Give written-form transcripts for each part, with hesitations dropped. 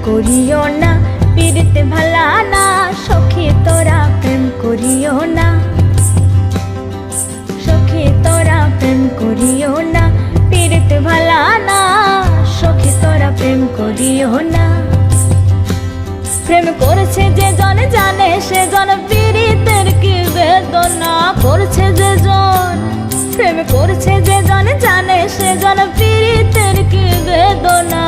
করিও না, পীড়িত ভালা না, সখী তোরা প্রেম করিও না, সখী তোরা প্রেম করিও না, পীড়িত ভালা না, সখী তোরা প্রেম করিও না। প্রেম করেছে যে জন জানে সে জন পীড়িতের কি বেদনা করছে যে জন, প্রেম করেছে যে জন জানে সে জন পীড়িতের কি বেদনা।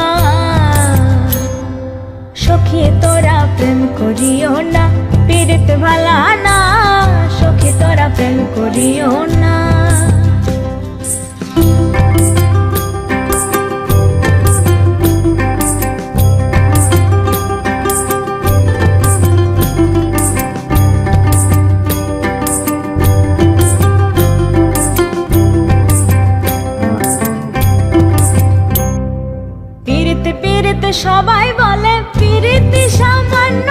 সখী তোরা প্রেম করিও না, পীড়িত ভালা না, সখী তোরা প্রেম করিও না। পীড়িত পীড়িত সবাই বলে, পীড়িত সামান্য